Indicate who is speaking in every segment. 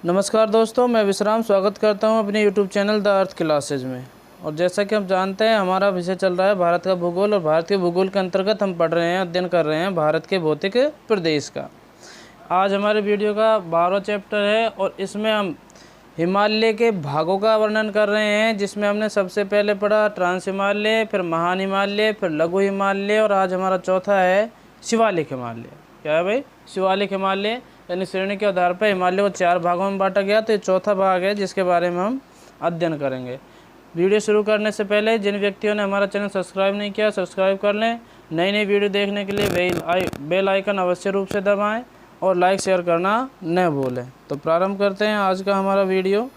Speaker 1: नमस्कार दोस्तों, मैं विश्राम स्वागत करता हूं अपने YouTube channel the earth classes में। और जैसा कि हम जानते हैं, हमारा विषय चल रहा है भारत का भूगोल। और भारत के भूगोल के अंतर्गत हम पढ़ रहे हैं, अध्ययन कर रहे हैं भारत के भौतिक प्रदेश का। आज हमारे वीडियो का 12वां चैप्टर है और इसमें हम हिमालय के भागों का वर्णन कर रहे हैं, जिसमें हमने सबसे पहले पढ़ा ट्रांस हिमालय, फिर महान हिमालय, फिर लघु हिमालय और आज हमारा चौथा है शिवालिक हिमालय। क्या है भाई? शिवालिक हिमालय। यानी श्रेणी के आधार पर हिमालय को 4 भागों में बांटा गया, तो ये चौथा भाग है जिसके बारे में हम अध्ययन करेंगे। वीडियो शुरू करने से पहले जिन व्यक्तियों ने हमारा चैनल सब्सक्राइब नहीं किया, सब्सक्राइब कर लें। नई नई वीडियो देखने के लिए बेल आइकन अवश्य रूप से दबाएं और लाइक शेयर करना न भूलें। तो प्रारंभ करते हैं आज का हमारा वीडियो।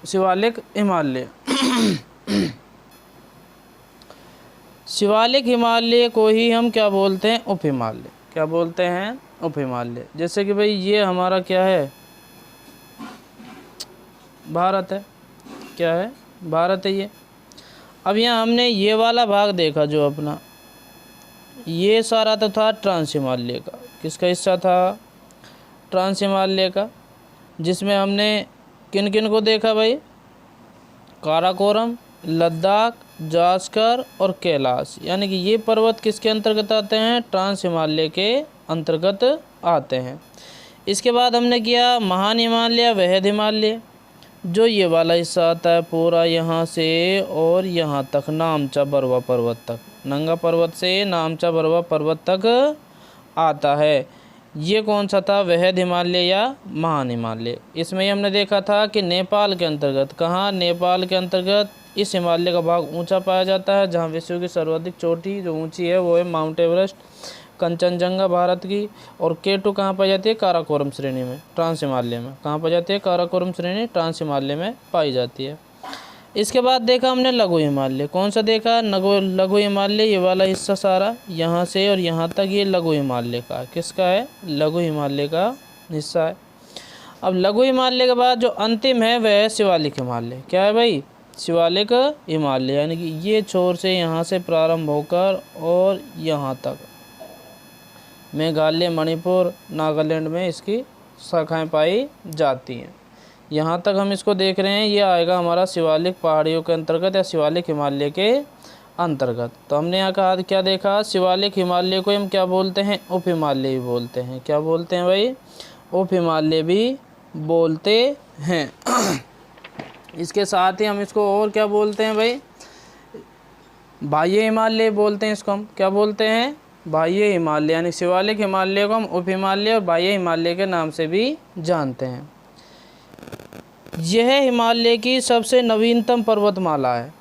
Speaker 1: शिवालिक हिमालय। शिवालिक हिमालय को ही हम क्या बोलते हैं? उप हिमालय। क्या बोलते हैं? उप हिमालय। जैसे कि भाई ये हमारा क्या है? भारत है। क्या है? भारत है ये। अब यहाँ हमने ये वाला भाग देखा जो अपना, ये सारा तो था ट्रांस हिमालय का। किसका हिस्सा था? ट्रांस हिमालय का। जिसमें हमने किन किन को देखा भाई? काराकोरम, लद्दाख, जास्कर और कैलाश। यानी कि ये पर्वत किसके अंतर्गत आते हैं? ट्रांस हिमालय के अंतर्गत आते हैं। इसके बाद हमने किया महान हिमालय, वहद हिमालय, जो ये वाला हिस्सा आता है पूरा यहाँ से और यहाँ तक, नामचा बरवा पर्वत तक। नंगा पर्वत से नामचा बरवा पर्वत तक आता है। ये कौन सा था? वहद हिमालय या महान हिमालय। इसमें हमने देखा था कि नेपाल के अंतर्गत, कहाँ? नेपाल के अंतर्गत इस हिमालय का भाग ऊंचा पाया जाता है, जहाँ विश्व की सर्वाधिक चोटी जो ऊंची है वो है माउंट एवरेस्ट, कंचनजंगा भारत की। और K2 कहाँ पाई जाती है? काराकोरम श्रेणी में, ट्रांस हिमालय में। कहाँ पाई जाती है? काराकोरम श्रेणी ट्रांस हिमालय में पाई जाती है। इसके बाद देखा हमने लघु हिमालय। कौन सा देखा? लघु हिमालय। ये वाला हिस्सा सारा यहाँ से और यहाँ तक ये लघु हिमालय का। किसका है? लघु हिमालय का हिस्सा है। अब लघु हिमालय के बाद जो अंतिम है वह है शिवालिक हिमालय। क्या है भाई? शिवालिक हिमालय। यानी कि ये छोर से यहाँ से प्रारंभ होकर और यहाँ तक मेघालय, मणिपुर, नागालैंड में इसकी शाखाएं पाई जाती हैं। यहाँ तक हम इसको देख रहे हैं, ये आएगा हमारा शिवालिक पहाड़ियों के अंतर्गत या शिवालिक हिमालय के अंतर्गत। तो हमने यहाँ कहा क्या देखा? शिवालिक हिमालय को हम क्या बोलते हैं? उप हिमालय भी बोलते हैं। क्या बोलते हैं भाई? उप हिमालय भी बोलते हैं। इसके साथ ही हम इसको और क्या बोलते हैं भाई? बाह्य हिमालय बोलते हैं इसको। हम क्या बोलते हैं? बाह्य हिमालय। यानी शिवालिक हिमालय को हम उप हिमालय और बाह्य हिमालय के नाम से भी जानते हैं। यह हिमालय की सबसे नवीनतम पर्वतमाला है।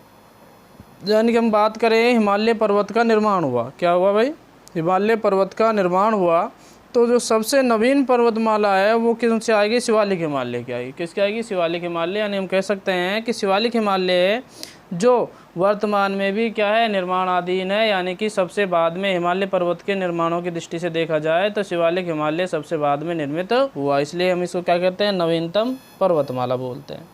Speaker 1: यानी कि हम बात करें हिमालय पर्वत का निर्माण हुआ, क्या हुआ भाई? हिमालय पर्वत का निर्माण हुआ, तो जो सबसे नवीन पर्वतमाला है वो किस से आएगी? शिवालिक हिमालय की आएगी। किसकी आएगी? शिवालिक हिमालय। यानी हम कह सकते हैं कि शिवालिक हिमालय जो वर्तमान में भी क्या है? निर्माणाधीन है। यानी कि सबसे बाद में हिमालय पर्वत के निर्माणों की दृष्टि से देखा जाए तो शिवालिक हिमालय सबसे बाद में निर्मित हुआ, इसलिए हम इसको क्या कहते हैं? नवीनतम पर्वतमाला बोलते हैं।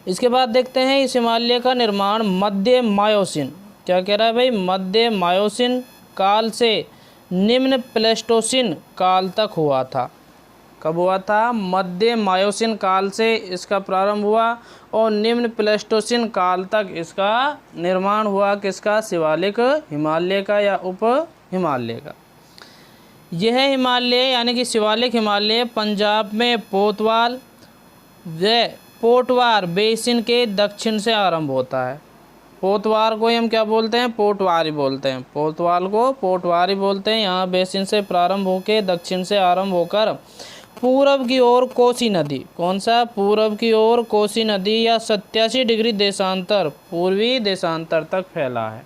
Speaker 1: इसके बाद देखते हैं इस हिमालय का निर्माण मध्य मायोसीन, क्या कह रहा है भाई? मध्य मायोसीन काल से निम्न प्लेस्टोसीन काल तक हुआ था। कब हुआ था? मध्य मायोसीन काल से इसका प्रारंभ हुआ और निम्न प्लेस्टोसीन काल तक इसका निर्माण हुआ। किसका? शिवालिक हिमालय का या उप हिमालय का। यह हिमालय यानी कि शिवालिक हिमालय पंजाब में पोतवाल व पोटवार बेसिन के दक्षिण से आरंभ होता है। पोतवार को हम क्या बोलते हैं? पोटवारी बोलते हैं। पोतवाल को पोटवारी बोलते हैं। यहाँ बेसिन से प्रारंभ होकर दक्षिण से आरंभ होकर पूरब की ओर कोसी नदी, कौन सा? पूरब की ओर कोसी नदी या 87 डिग्री देशांतर, पूर्वी देशांतर तक फैला है।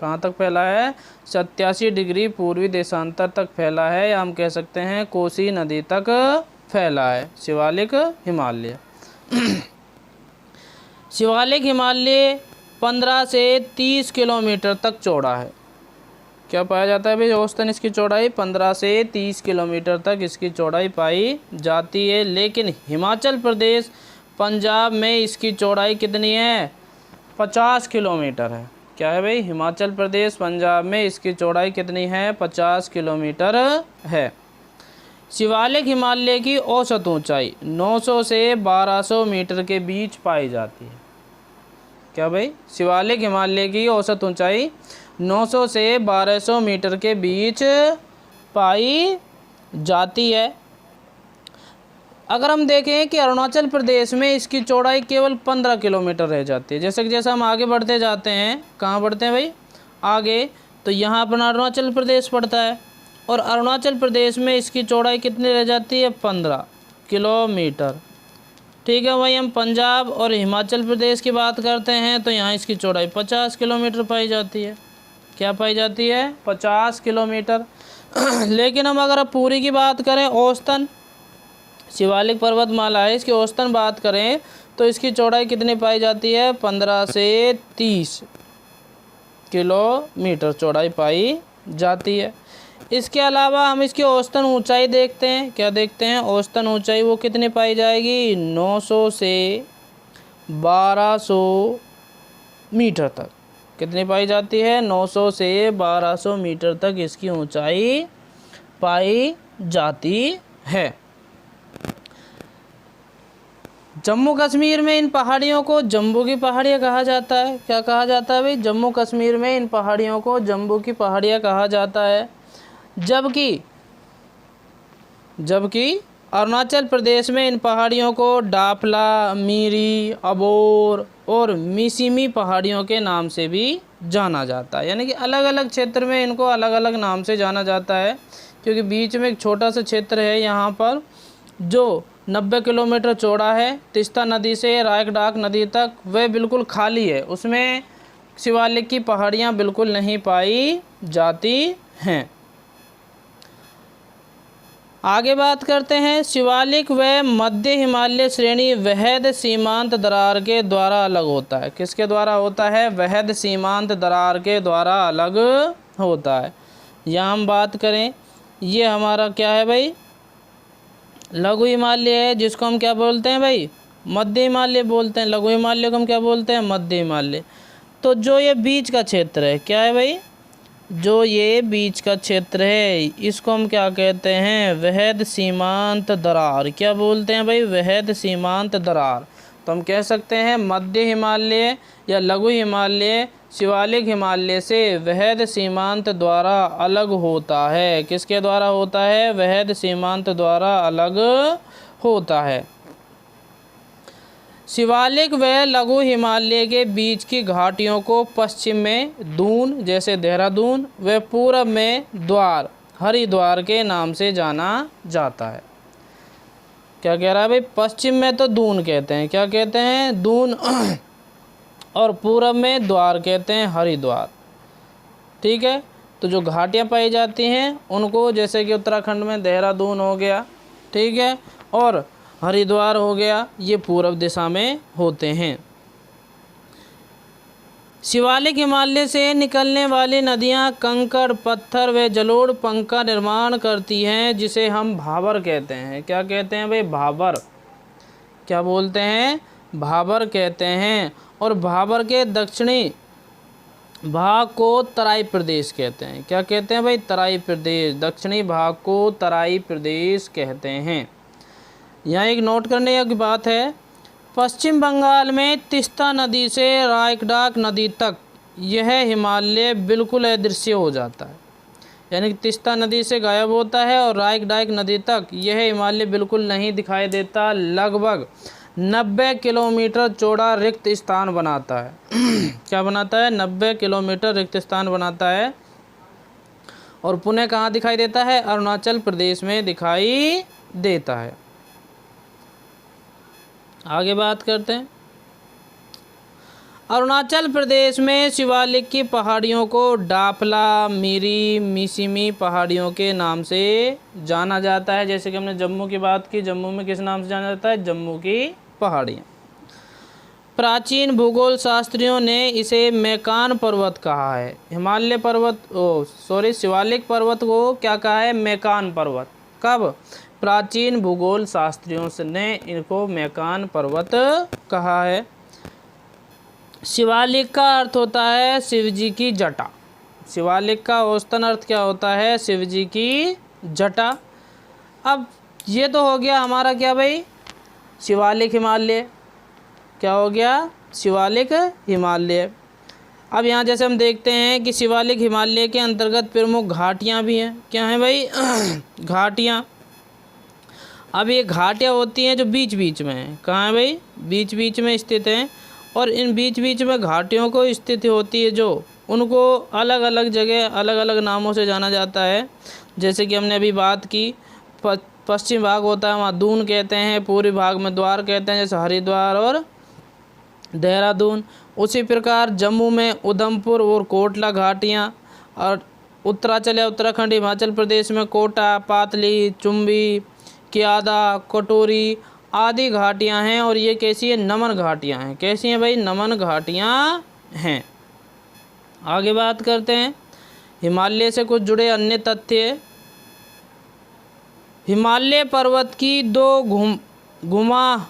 Speaker 1: कहाँ तक फैला है? 87 डिग्री पूर्वी देशांतर तक फैला है, या हम कह सकते हैं कोसी नदी तक फैला है शिवालिक हिमालय। शिवालिक हिमालय 15 से 30 किलोमीटर तक चौड़ा है। क्या पाया जाता है भाई? औसतन इसकी चौड़ाई 15 से 30 किलोमीटर तक इसकी चौड़ाई पाई जाती है। लेकिन हिमाचल प्रदेश, पंजाब में इसकी चौड़ाई कितनी है? 50 किलोमीटर है। क्या है भाई? हिमाचल प्रदेश, पंजाब में इसकी चौड़ाई कितनी है? 50 किलोमीटर है। शिवालिक हिमालय की औसत ऊंचाई 900 से 1200 मीटर के बीच पाई जाती है। क्या भाई? शिवालिक हिमालय की औसत ऊंचाई 900 से 1200 मीटर के बीच पाई जाती है। अगर हम देखें कि अरुणाचल प्रदेश में इसकी चौड़ाई केवल 15 किलोमीटर रह जाती है। जैसे कि जैसे हम आगे बढ़ते जाते हैं, कहाँ बढ़ते हैं भाई? आगे, तो यहाँ अपना अरुणाचल प्रदेश पड़ता है और अरुणाचल प्रदेश में इसकी चौड़ाई कितनी रह जाती है? 15 किलोमीटर। ठीक है, वही हम पंजाब और हिमाचल प्रदेश की बात करते हैं तो यहाँ इसकी चौड़ाई 50 किलोमीटर पाई जाती है। क्या पाई जाती है? 50 किलोमीटर। लेकिन हम अगर अब पूरी की बात करें, औसतन शिवालिक पर्वतमाला है, इसकी औसतन बात करें तो इसकी चौड़ाई कितनी पाई जाती है? 15 से 30 किलोमीटर चौड़ाई पाई जाती है। इसके अलावा हम इसकी औसतन ऊंचाई देखते हैं। क्या देखते हैं? औसतन ऊंचाई वो कितनी पाई जाएगी? 900 से 1200 मीटर तक। कितनी पाई जाती है? 900 से 1200 मीटर तक इसकी ऊंचाई पाई जाती है। जम्मू कश्मीर में इन पहाड़ियों को जम्बू की पहाड़ियाँ कहा जाता है। क्या कहा जाता है भाई? जम्मू कश्मीर में इन पहाड़ियों को जम्बू की पहाड़ियाँ कहा जाता है। जबकि अरुणाचल प्रदेश में इन पहाड़ियों को डाफला, मीरी, अबोर और मिसिमी पहाड़ियों के नाम से भी जाना जाता है। यानी कि अलग अलग क्षेत्र में इनको अलग अलग नाम से जाना जाता है, क्योंकि बीच में एक छोटा सा क्षेत्र है यहाँ पर जो 90 किलोमीटर चौड़ा है, तीस्ता नदी से रायकडाक नदी तक, वह बिल्कुल खाली है। उसमें शिवालिक की पहाड़ियाँ बिल्कुल नहीं पाई जाती हैं। आगे बात करते हैं, शिवालिक व मध्य हिमालय श्रेणी वहद सीमांत दरार के द्वारा अलग होता है। किसके द्वारा होता है? वहद सीमांत दरार के द्वारा अलग होता है। यहाँ हम बात करें, ये हमारा क्या है भाई? लघु हिमालय है, जिसको हम क्या बोलते हैं भाई? मध्य हिमालय बोलते हैं। लघु हिमालय को हम क्या बोलते हैं? मध्य हिमालय। तो जो ये बीच का क्षेत्र है, क्या है भाई? जो ये बीच का क्षेत्र है, इसको हम क्या कहते हैं? वहद सीमांत दरार। क्या बोलते हैं भाई? वहद सीमांत दरार। तो हम कह सकते हैं मध्य हिमालय या लघु हिमालय शिवालिक हिमालय से वहद सीमांत द्वारा अलग होता है। किसके द्वारा होता है? वहद सीमांत द्वारा अलग होता है। शिवालिक व लघु हिमालय के बीच की घाटियों को पश्चिम में दून, जैसे देहरादून, व पूरब में द्वार, हरिद्वार के नाम से जाना जाता है। क्या कह रहा है भाई? पश्चिम में तो दून कहते हैं। क्या कहते हैं? दून। और पूरब में द्वार कहते हैं, हरिद्वार। ठीक है, तो जो घाटियाँ पाई जाती हैं उनको, जैसे कि उत्तराखंड में देहरादून हो गया, ठीक है, और हरिद्वार हो गया, ये पूर्व दिशा में होते हैं। शिवालिक हिमालय से निकलने वाली नदियां कंकड़, पत्थर व जलोढ़ पंख का निर्माण करती हैं, जिसे हम भाबर कहते हैं। क्या कहते हैं भाई? भाबर। क्या बोलते हैं? भाबर कहते हैं। और भाबर के दक्षिणी भाग को तराई प्रदेश कहते हैं। क्या कहते हैं भाई? तराई प्रदेश। दक्षिणी भाग को तराई प्रदेश कहते हैं। यहाँ एक नोट करने की बात है, पश्चिम बंगाल में तीस्ता नदी से रायकडाक नदी तक यह हिमालय बिल्कुल अदृश्य हो जाता है। यानी कि तीस्ता नदी से गायब होता है और रायकडाक नदी तक यह हिमालय बिल्कुल नहीं दिखाई देता। लगभग 90 किलोमीटर चौड़ा रिक्त स्थान बनाता है। क्या बनाता है? 90 किलोमीटर रिक्त स्थान बनाता है। और पुनः कहाँ दिखाई देता है? अरुणाचल प्रदेश में दिखाई देता है। आगे बात करते हैं, अरुणाचल प्रदेश में शिवालिक की पहाड़ियों को डाफला, मीरी, मिसिमी पहाड़ियों के नाम से जाना जाता है। जैसे कि हमने जम्मू की बात की, जम्मू में किस नाम से जाना जाता है? जम्मू की पहाड़ियाँ। प्राचीन भूगोल शास्त्रियों ने इसे मेकान पर्वत कहा है। हिमालय पर्वत शिवालिक पर्वत को क्या कहा है? मेकान पर्वत। कब? प्राचीन भूगोल शास्त्रियों ने इनको मेकान पर्वत कहा है। शिवालिक का अर्थ होता है शिवजी की जटा। शिवालिक का औसतन अर्थ क्या होता है? शिवजी की जटा। अब ये तो हो गया हमारा क्या भाई, शिवालिक हिमालय। क्या हो गया, शिवालिक हिमालय। अब यहाँ जैसे हम देखते हैं कि शिवालिक हिमालय के अंतर्गत प्रमुख घाटियाँ भी हैं। क्या हैं भाई घाटियाँ। अब ये घाटियाँ होती हैं जो बीच बीच में हैं। कहाँ है भाई, बीच बीच में स्थित हैं। और इन बीच बीच में घाटियों को स्थित होती है जो, उनको अलग अलग जगह अलग अलग नामों से जाना जाता है। जैसे कि हमने अभी बात की, पश्चिम भाग होता है वहाँ दून कहते हैं, पूर्वी भाग में द्वार कहते हैं, जैसे हरिद्वार और देहरादून। उसी प्रकार जम्मू में उधमपुर और कोटला घाटियाँ, और उत्तरांचल या उत्तराखंड हिमाचल प्रदेश में कोटा, पातली, चुम्बी, कियादा, कटोरी आदि घाटियाँ हैं। और ये कैसी है, नमन घाटियाँ हैं। कैसी हैं भाई, नमन घाटियाँ हैं। आगे बात करते हैं हिमालय से कुछ जुड़े अन्य तथ्य। हिमालय पर्वत की दो घुमा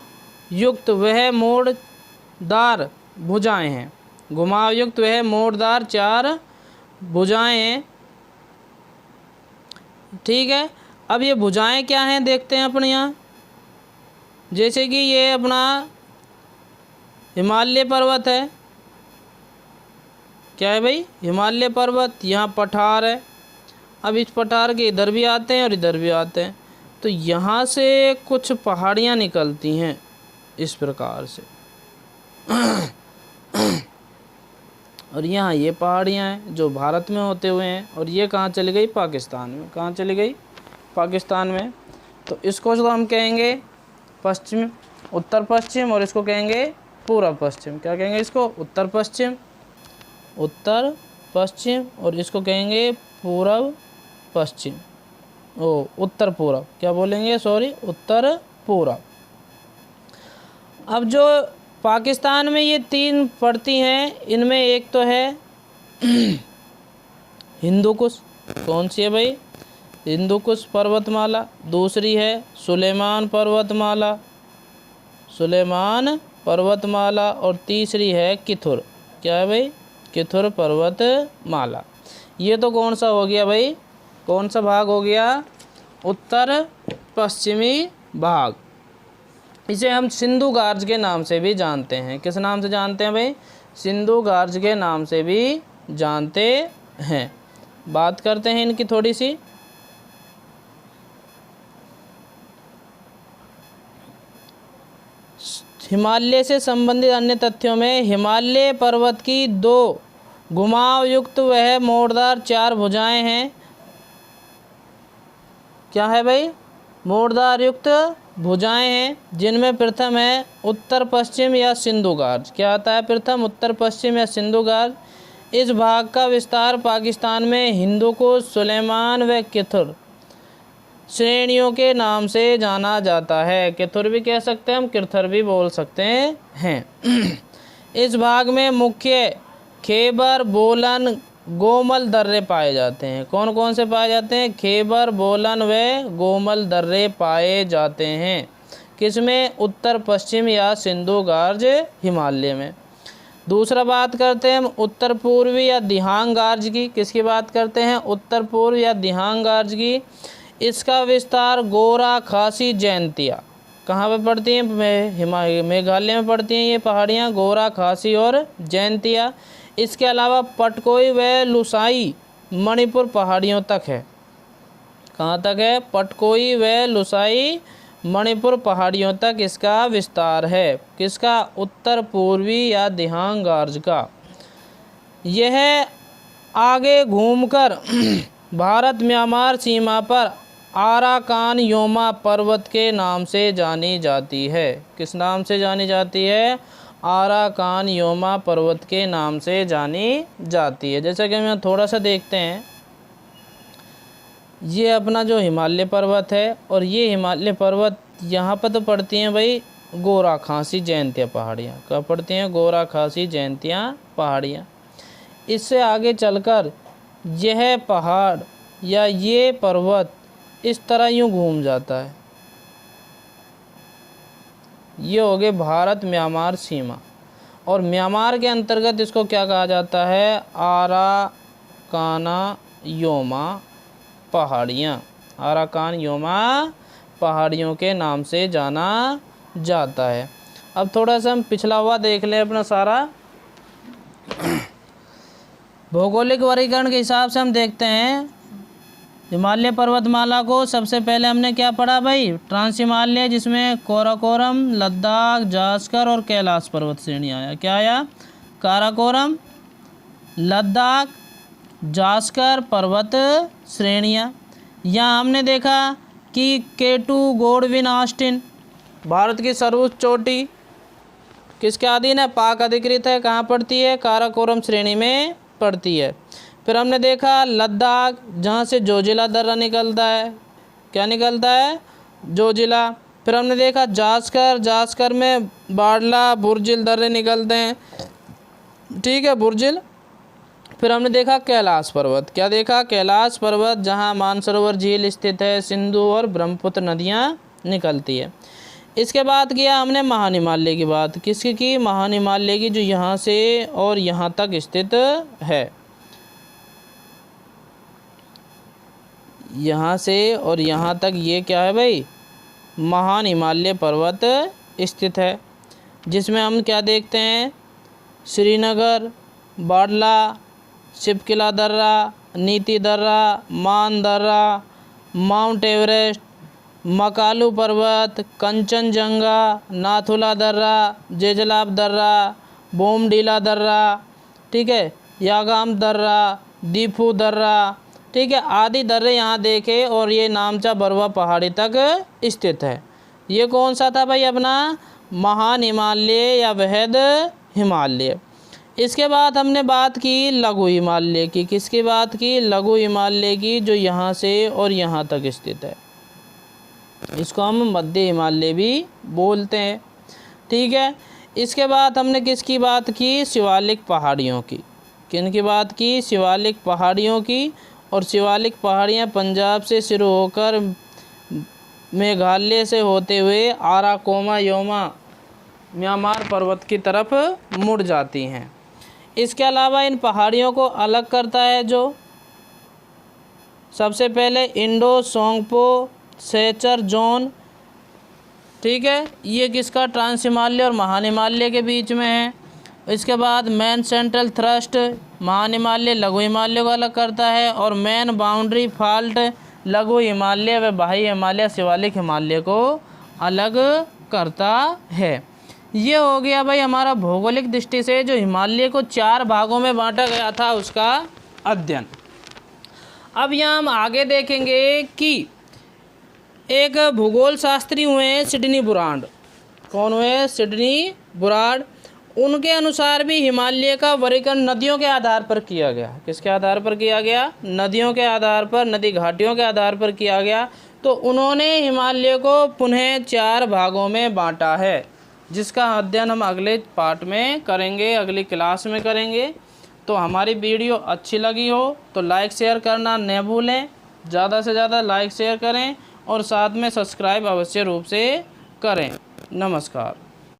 Speaker 1: युक्त वह मोड़दार भुजाएं हैं। घुमाव युक्त वह मोड़दार 4 भुजाएं हैं। ठीक है, अब ये भुजाएं क्या हैं देखते हैं अपने यहाँ। जैसे कि ये अपना हिमालय पर्वत है। क्या है भाई, हिमालय पर्वत। यहाँ पठार है। अब इस पठार के इधर भी आते हैं और इधर भी आते हैं, तो यहाँ से कुछ पहाड़ियाँ निकलती हैं इस प्रकार से। और यहाँ ये पहाड़ियाँ हैं जो भारत में होते हुए हैं, और ये कहाँ चली गई, पाकिस्तान में। कहाँ चली गई, पाकिस्तान में। तो इसको जो हम कहेंगे पश्चिम, उत्तर पश्चिम, और इसको कहेंगे पूर्व पश्चिम। क्या कहेंगे इसको, उत्तर पश्चिम, उत्तर पश्चिम, और इसको कहेंगे पूर्व पश्चिम, उत्तर पूर्व। क्या बोलेंगे, सॉरी, उत्तर पूर्व। अब जो पाकिस्तान में ये 3 पड़ती हैं, इनमें एक तो है हिंदू कुश। कौन सी है भाई, हिंदू कुश पर्वतमाला। दूसरी है सुलेमान पर्वतमाला, सुलेमान पर्वतमाला। और तीसरी है किथुर। क्या है भाई, किथुर पर्वतमाला। ये तो कौन सा हो गया भाई, कौन सा भाग हो गया, उत्तर पश्चिमी भाग। इसे हम सिंधु गार्ज के नाम से भी जानते हैं। किस नाम से जानते हैं भाई, सिंधु गार्ज के नाम से भी जानते हैं। बात करते हैं इनकी थोड़ी सी। हिमालय से संबंधित अन्य तथ्यों में हिमालय पर्वत की 2 घुमाव युक्त वह मोड़दार 4 भुजाएं हैं। क्या है भाई, मोड़दार युक्त भुजाएं हैं, जिनमें प्रथम है उत्तर पश्चिम या सिंधु गार्ज। क्या आता है प्रथम, उत्तर पश्चिम या सिंधु गार्ज। इस भाग का विस्तार पाकिस्तान में हिंदू को सुलेमान व किथुर श्रेणियों के नाम से जाना जाता है। किथुर भी कह सकते हैं हम, किरथर भी बोल सकते हैं। इस भाग में मुख्य खैबर, बोलन, गोमल दर्रे पाए जाते हैं। कौन कौन से पाए जाते हैं, खैबर, बोलन व गोमल दर्रे पाए जाते हैं। किसमें, उत्तर पश्चिम या सिंधु गार्ज हिमालय में। दूसरा बात करते हैं हम उत्तर पूर्वी या दिहांग गार्ज की। किसकी बात करते हैं, उत्तर पूर्व या दिहांग गार्ज की। इसका विस्तार गोरा, खासी, जैंतिया। कहाँ पे पड़ती हैं, मेघालय में पड़ती हैं ये पहाड़ियाँ, गोरा, खासी और जैंतिया। इसके अलावा पटकोई व लुसाई मणिपुर पहाड़ियों तक है। कहाँ तक है, पटकोई व लुसाई मणिपुर पहाड़ियों तक इसका विस्तार है। किसका, उत्तर पूर्वी या दिहांग गार्ज का। यह आगे घूमकर भारत म्यांमार सीमा पर आराकान योमा पर्वत के नाम से जानी जाती है। किस नाम से जानी जाती है, आराकान योमा पर्वत के नाम से जानी जाती है। जैसा कि हम यहाँ थोड़ा सा देखते हैं, ये अपना जो हिमालय पर्वत है, और ये हिमालय पर्वत यहाँ पर तो पड़ती हैं भाई गोरा, खासी, जैंतिया पहाड़ियाँ। कहाँ पड़ती हैं, गोरा, खासी, जैंतिया पहाड़ियाँ। इससे आगे चलकर यह पहाड़ या ये पर्वत इस तरह यूँ घूम जाता है। ये हो गए भारत म्यांमार सीमा, और म्यांमार के अंतर्गत इसको क्या कहा जाता है, आराकाना योमा पहाड़ियाँ। आराकान योमा पहाड़ियों के नाम से जाना जाता है। अब थोड़ा सा हम पिछला हुआ देख लें अपना सारा। भौगोलिक वर्गीकरण के हिसाब से हम देखते हैं हिमालय पर्वतमाला को सबसे पहले हमने क्या पढ़ा भाई, ट्रांस हिमालय, जिसमें काराकोरम, लद्दाख, जास्कर और कैलाश पर्वत श्रेणी आया। क्या आया? काराकोरम, लद्दाख, जास्कर पर्वत श्रेणियाँ। यहाँ हमने देखा कि K2 गोडविन ऑस्टिन, भारत की सर्वोच्च चोटी किसके अधीन है? पाक अधिकृत है। कहाँ पड़ती है? काराकोरम श्रेणी में पड़ती है। फिर हमने देखा लद्दाख, जहाँ से जोजिला दर्रा निकलता है। क्या निकलता है? जोजिला। फिर हमने देखा जास्कर, जास्कर में बाड़ला, बुर्जिल दर्रे निकलते हैं, ठीक है, बुर्जिल। फिर हमने देखा कैलाश पर्वत। क्या देखा? कैलाश पर्वत, जहाँ मानसरोवर झील स्थित है, सिंधु और ब्रह्मपुत्र नदियाँ निकलती है। इसके बाद किया हमने महान हिमालय की बात। किसकी की? महान हिमालय की, जो यहाँ से और यहाँ तक स्थित है। यहाँ से और यहाँ तक ये क्या है भाई? महान हिमालय पर्वत स्थित है, जिसमें हम क्या देखते हैं? श्रीनगर, बाड़ला, शिपकिला दर्रा, नीति दर्रा, मान दर्रा, माउंट एवरेस्ट, मकालू पर्वत, कंचनजंगा, नाथुला दर्रा, जेजलाब दर्रा, बोमडीला दर्रा, ठीक है, यागाम दर्रा, दीफू दर्रा, ठीक है, आदि दर्रे यहाँ देखे। और ये नामचा बरुआ पहाड़ी तक स्थित है। ये कौन सा था भाई? अपना महान हिमालय या वृहद हिमालय। इसके बाद हमने बात की लघु हिमालय की। किसकी बात की? लघु हिमालय की, जो यहाँ से और यहाँ तक स्थित है। इसको हम मध्य हिमालय भी बोलते हैं, ठीक है। इसके बाद हमने किसकी बात की? शिवालिक पहाड़ियों की। किन की बात की? शिवालिक पहाड़ियों की। और शिवालिक पहाड़ियाँ पंजाब से शुरू होकर मेघालय से होते हुए आराकोमा म्यांमार पर्वत की तरफ मुड़ जाती हैं। इसके अलावा इन पहाड़ियों को अलग करता है जो सबसे पहले इंडो सोंगपो सेचर जोन, ठीक है, ये किसका? ट्रांस हिमालय और महान हिमालय के बीच में है। इसके बाद मेन सेंट्रल थ्रस्ट महान हिमालय लघु हिमालय को अलग करता है। और मेन बाउंड्री फॉल्ट लघु हिमालय व बाह्य हिमालय शिवालिक हिमालय को अलग करता है। ये हो गया भाई हमारा भौगोलिक दृष्टि से जो हिमालय को 4 भागों में बांटा गया था उसका अध्ययन। अब यहाँ हम आगे देखेंगे कि एक भूगोल शास्त्री हुए हैं सिडनी बुरांड। कौन हुए? सिडनी बुरांड। उनके अनुसार भी हिमालय का वर्गीकरण नदियों के आधार पर किया गया। किसके आधार पर किया गया? नदियों के आधार पर, नदी घाटियों के आधार पर किया गया। तो उन्होंने हिमालय को पुनः 4 भागों में बांटा है, जिसका अध्ययन हम अगले पार्ट में करेंगे, अगली क्लास में करेंगे। तो हमारी वीडियो अच्छी लगी हो तो लाइक शेयर करना न भूलें। ज़्यादा से ज़्यादा लाइक शेयर करें और साथ में सब्सक्राइब अवश्य रूप से करें। नमस्कार।